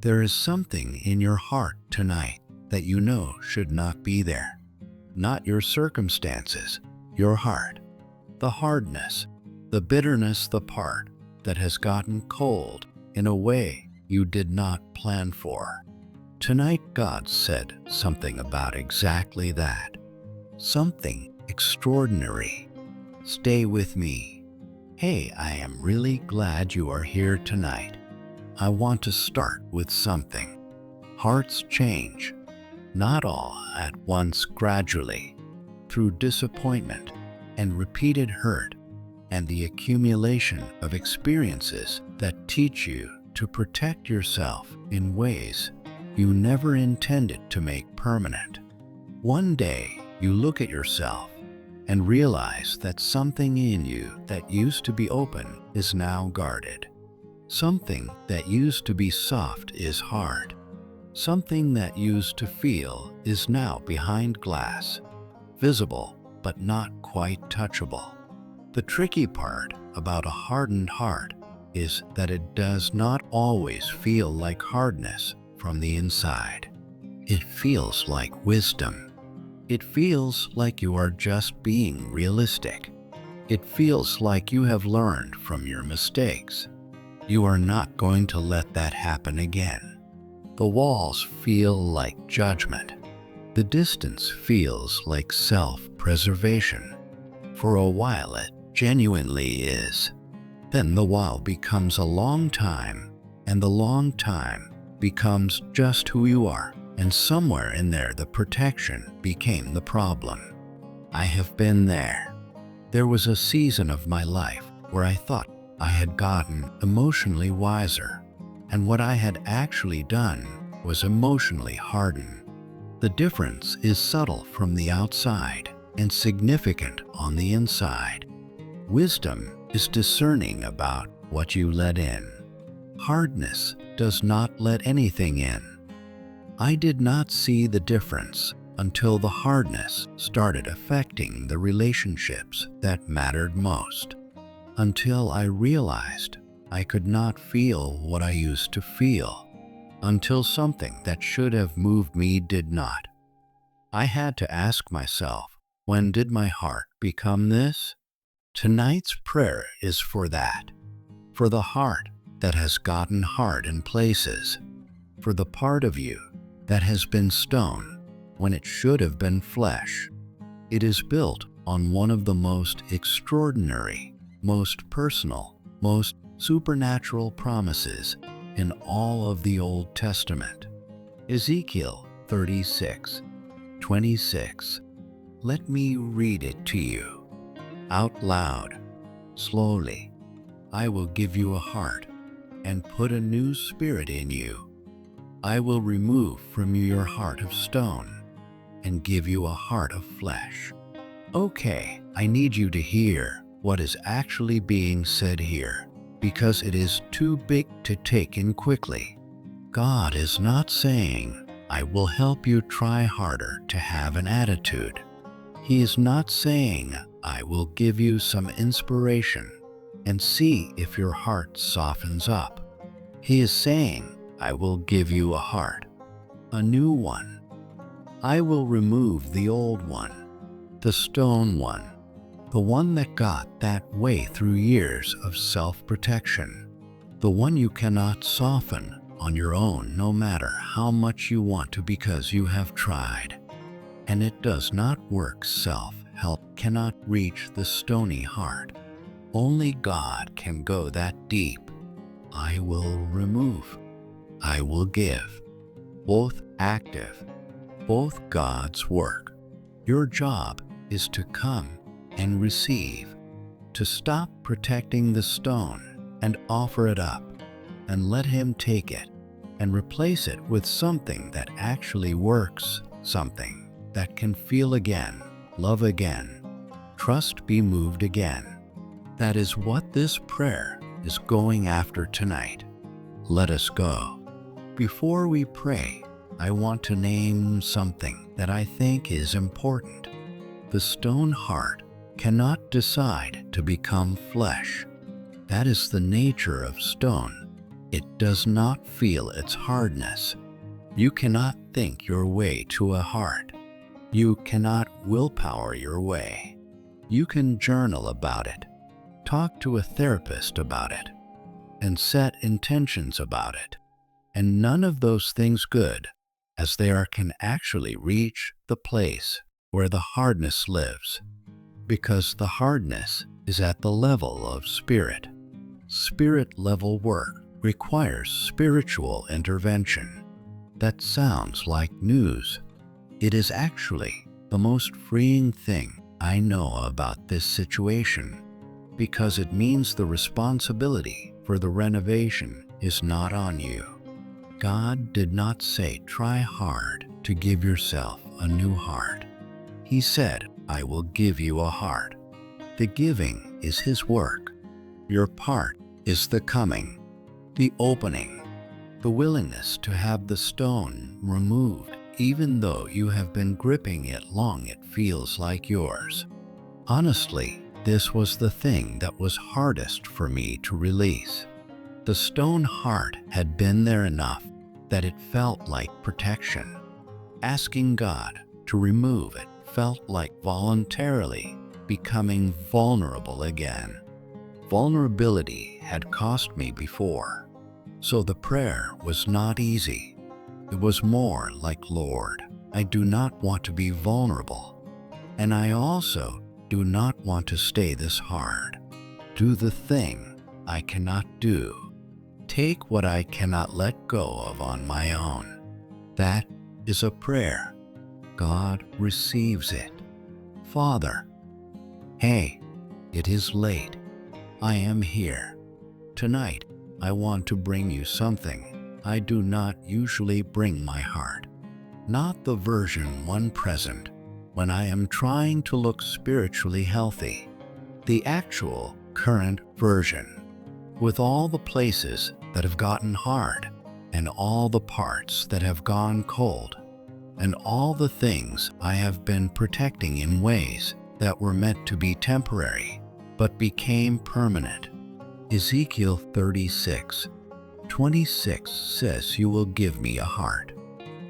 There is something in your heart tonight that you know should not be there. Not your circumstances, your heart. The hardness, the bitterness, the part that has gotten cold in a way you did not plan for. Tonight, God said something about exactly that. Something extraordinary. Stay with me. Hey, I am really glad you are here tonight. I want to start with something. Hearts change, not all at once, gradually, through disappointment and repeated hurt and the accumulation of experiences that teach you to protect yourself in ways you never intended to make permanent. One day, you look at yourself and realize that something in you that used to be open is now guarded. Something that used to be soft is hard. Something that used to feel is now behind glass, visible but not quite touchable. The tricky part about a hardened heart is that it does not always feel like hardness from the inside. It feels like wisdom. It feels like you are just being realistic. It feels like you have learned from your mistakes. You are not going to let that happen again. The walls feel like judgment. The distance feels like self-preservation. For a while it genuinely is. Then the while becomes a long time, and the long time becomes just who you are, and somewhere in there the protection became the problem. I have been there. There was a season of my life where I thought I had gotten emotionally wiser, and what I had actually done was emotionally harden. The difference is subtle from the outside and significant on the inside. Wisdom is discerning about what you let in. Hardness does not let anything in. I did not see the difference until the hardness started affecting the relationships that mattered most. Until I realized I could not feel what I used to feel. Until something that should have moved me did not. I had to ask myself, when did my heart become this? Tonight's prayer is for that. For the heart that has gotten hard in places. For the part of you that has been stone when it should have been flesh. It is built on one of the most extraordinary, most personal, most supernatural promises in all of the Old Testament. Ezekiel 36:26. Let me read it to you. Out loud, slowly. I will give you a heart and put a new spirit in you. I will remove from you your heart of stone and give you a heart of flesh. Okay, I need you to hear what is actually being said here, because it is too big to take in quickly. God is not saying, I will help you try harder to have an attitude. He is not saying, I will give you some inspiration and see if your heart softens up. He is saying, I will give you a heart, a new one. I will remove the old one, the stone one, the one that got that way through years of self-protection, the one you cannot soften on your own no matter how much you want to because you have tried. And it does not work. Self-help cannot reach the stony heart. Only God can go that deep. I will remove. I will give. Both active, both God's work. Your job is to come and receive, to stop protecting the stone and offer it up, and let Him take it and replace it with something that actually works, something that can feel again, love again, trust, be moved again. That is what this prayer is going after tonight. Let us go. Before we pray, I want to name something that I think is important. The stone heart cannot decide to become flesh. That is the nature of stone. It does not feel its hardness. You cannot think your way to a heart. You cannot willpower your way. You can journal about it, talk to a therapist about it, and set intentions about it. And none of those things good as they are can actually reach the place where the hardness lives, because the hardness is at the level of spirit. Spirit level work requires spiritual intervention. That sounds like news. It is actually the most freeing thing I know about this situation, because it means the responsibility for the renovation is not on you. God did not say try hard to give yourself a new heart. He said, I will give you a heart. The giving is His work. Your part is the coming, the opening, the willingness to have the stone removed. Even though you have been gripping it long, it feels like yours. Honestly, this was the thing that was hardest for me to release. The stone heart had been there enough that it felt like protection. Asking God to remove it felt like voluntarily becoming vulnerable again. Vulnerability had cost me before, so the prayer was not easy. It was more like, Lord, I do not want to be vulnerable, and I also do not want to stay this hard. Do the thing I cannot do. Take what I cannot let go of on my own. That is a prayer. God receives it. Father, hey, it is late. I am here. Tonight, I want to bring you something I do not usually bring my heart. Not the version 1 present when I am trying to look spiritually healthy. The actual current version, with all the places that have gotten hard, and all the parts that have gone cold, and all the things I have been protecting in ways that were meant to be temporary, but became permanent. Ezekiel 36:26 says, you will give me a heart,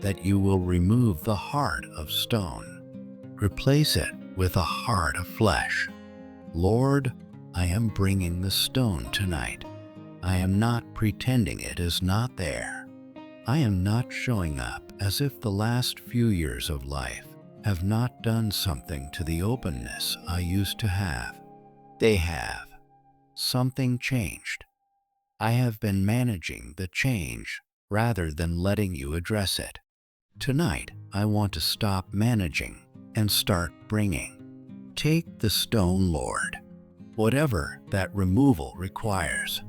that you will remove the heart of stone, replace it with a heart of flesh. Lord, I am bringing the stone tonight. I am not pretending it is not there. I am not showing up as if the last few years of life have not done something to the openness I used to have. They have. Something changed. I have been managing the change rather than letting you address it. Tonight, I want to stop managing and start bringing. Take the stone, Lord. Whatever that removal requires,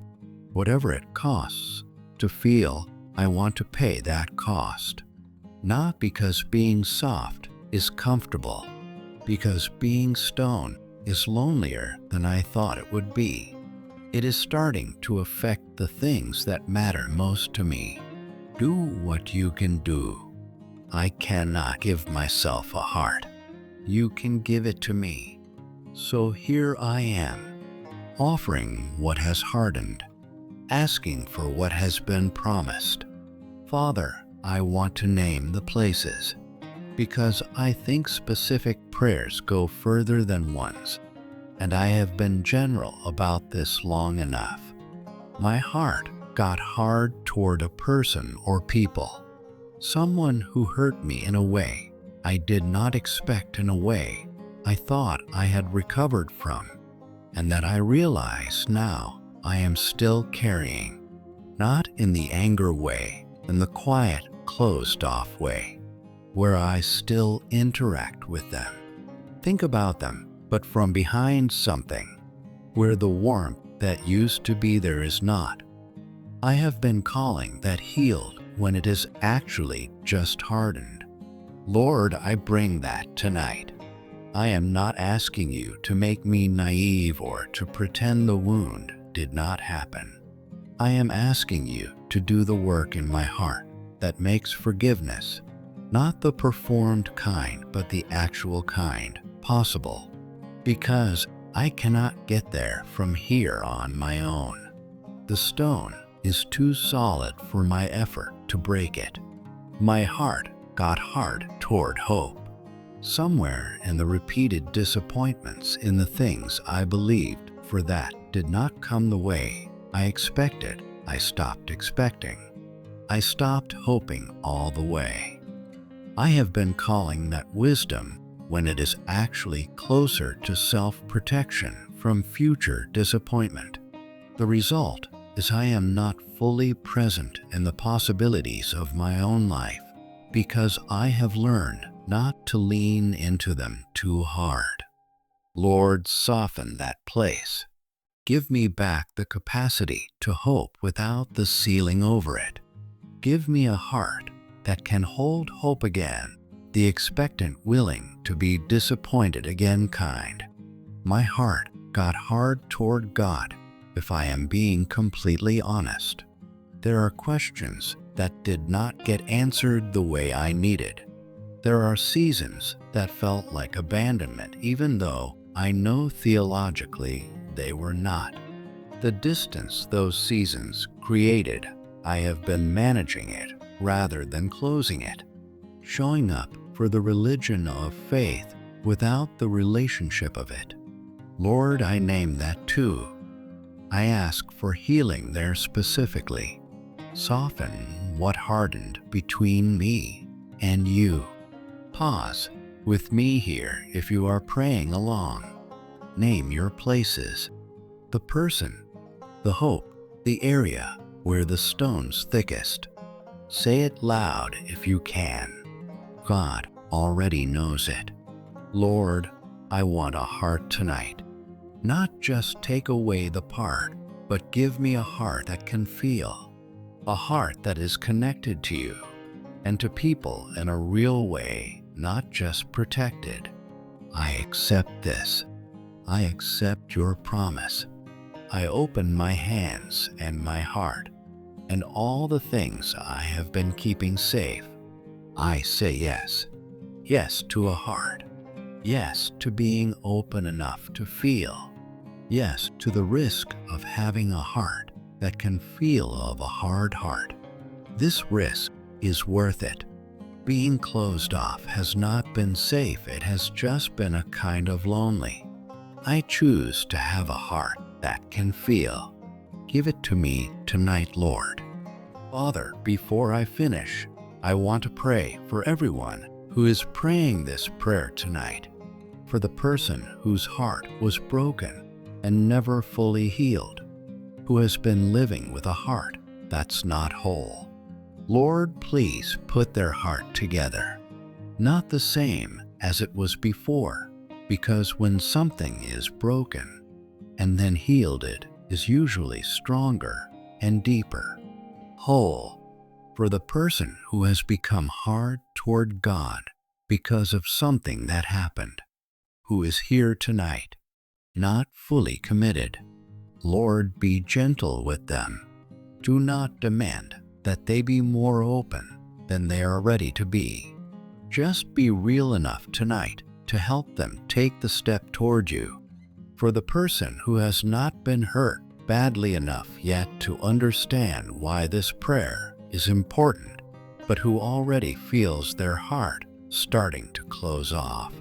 whatever it costs to feel, I want to pay that cost. Not because being soft is comfortable, because being stone is lonelier than I thought it would be. It is starting to affect the things that matter most to me. Do what you can do. I cannot give myself a heart. You can give it to me. So here I am, offering what has hardened, asking for what has been promised. Father, I want to name the places, because I think specific prayers go further than one's. And I have been general about this long enough. My heart got hard toward a person or people, someone who hurt me in a way I did not expect, in a way I thought I had recovered from, and that I realize now I am still carrying, not in the anger way, in the quiet, closed-off way, where I still interact with them, think about them, but from behind something, where the warmth that used to be there is not. I have been calling that healed when it is actually just hardened. Lord, I bring that tonight. I am not asking you to make me naive or to pretend the wound did not happen. I am asking you to do the work in my heart that makes forgiveness, not the performed kind, but the actual kind, possible. Because I cannot get there from here on my own. The stone is too solid for my effort to break it. My heart got hard toward hope. Somewhere in the repeated disappointments in the things I believed for that did not come the way I expected, I stopped expecting. I stopped hoping all the way. I have been calling that wisdom when it is actually closer to self-protection from future disappointment. The result is I am not fully present in the possibilities of my own life because I have learned not to lean into them too hard. Lord, soften that place. Give me back the capacity to hope without the ceiling over it. Give me a heart that can hold hope again, the expectant willing to be disappointed again kind. My heart got hard toward God, if I am being completely honest. There are questions that did not get answered the way I needed. There are seasons that felt like abandonment even though I know theologically they were not. The distance those seasons created, I have been managing it rather than closing it, showing up for the religion of faith without the relationship of it. Lord, I name that too. I ask for healing there specifically. Soften what hardened between me and you. Pause with me here if you are praying along. Name your places, the person, the hope, the area where the stone's thickest. Say it loud if you can. God already knows it. Lord, I want a heart tonight. Not just take away the part, but give me a heart that can feel. A heart that is connected to you and to people in a real way, not just protected. I accept this. I accept your promise. I open my hands and my heart and all the things I have been keeping safe. I say yes. Yes to a heart. Yes to being open enough to feel. Yes to the risk of having a heart that can feel of a hard heart. This risk is worth it. Being closed off has not been safe, it has just been a kind of lonely. I choose to have a heart that can feel. Give it to me tonight, Lord. Father, before I finish, I want to pray for everyone who is praying this prayer tonight, for the person whose heart was broken and never fully healed, who has been living with a heart that's not whole. Lord, please put their heart together, not the same as it was before, because when something is broken and then healed, it is usually stronger and deeper. Whole, for the person who has become hard toward God because of something that happened, who is here tonight, not fully committed. Lord, be gentle with them. Do not demand that they be more open than they are ready to be. Just be real enough tonight to help them take the step toward you. For the person who has not been hurt badly enough yet to understand why this prayer is important, but who already feels their heart starting to close off.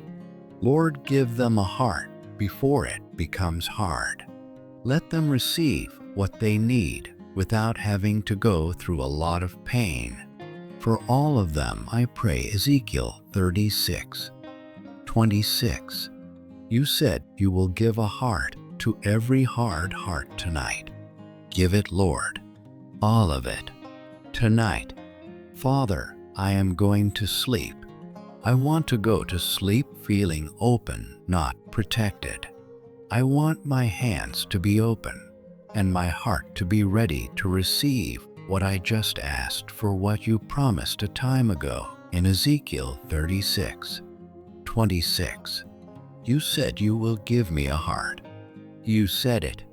Lord, give them a heart before it becomes hard. Let them receive what they need without having to go through a lot of pain. For all of them, I pray Ezekiel 36:26. You said you will give a heart to every hard heart tonight. Give it, Lord, all of it, tonight. Father, I am going to sleep. I want to go to sleep feeling open, not protected. I want my hands to be open and my heart to be ready to receive what I just asked for, what you promised a time ago in Ezekiel 36:26. You said you will give me a heart. You said it.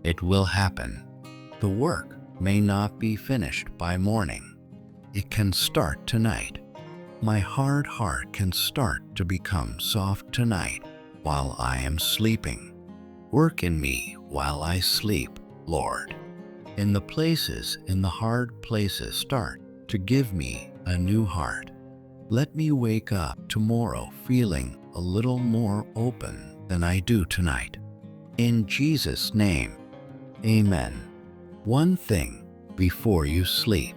It will happen. The work may not be finished by morning. It can start tonight. My hard heart can start to become soft tonight while I am sleeping. Work in me while I sleep, Lord. in the places, in the hard places, start to give me a new heart. Let me wake up tomorrow feeling a little more open than I do tonight. In Jesus' name, amen. One thing before you sleep.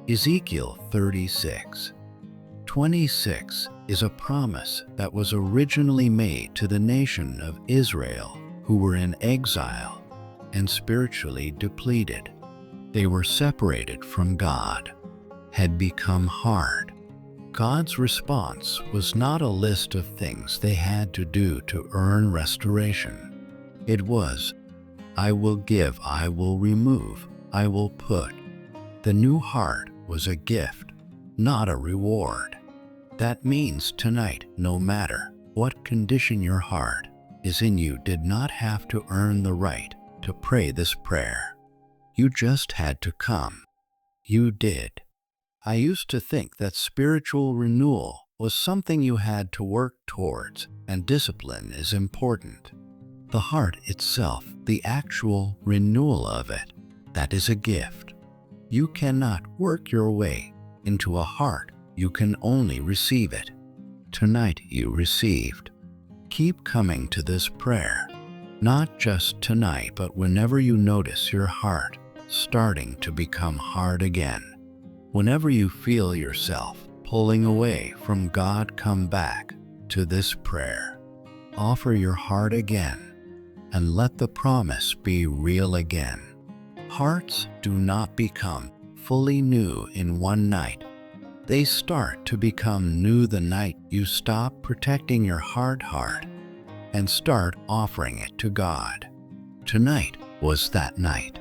Ezekiel 36:26 is a promise that was originally made to the nation of Israel, who were in exile and spiritually depleted. They were separated from God, had become hard. God's response was not a list of things they had to do to earn restoration. It was, I will give, I will remove, I will put. The new heart was a gift, not a reward. That means tonight, no matter what condition your heart is in, you did not have to earn the right to pray this prayer. You just had to come. You did. I used to think that spiritual renewal was something you had to work towards, and discipline is important. The heart itself, the actual renewal of it, that is a gift. You cannot work your way into a heart, you can only receive it. Tonight you received. Keep coming to this prayer, not just tonight, but whenever you notice your heart starting to become hard again. Whenever you feel yourself pulling away from God, come back to this prayer. Offer your heart again and let the promise be real again. Hearts do not become fully new in one night. They start to become new the night you stop protecting your hard heart and start offering it to God. Tonight was that night.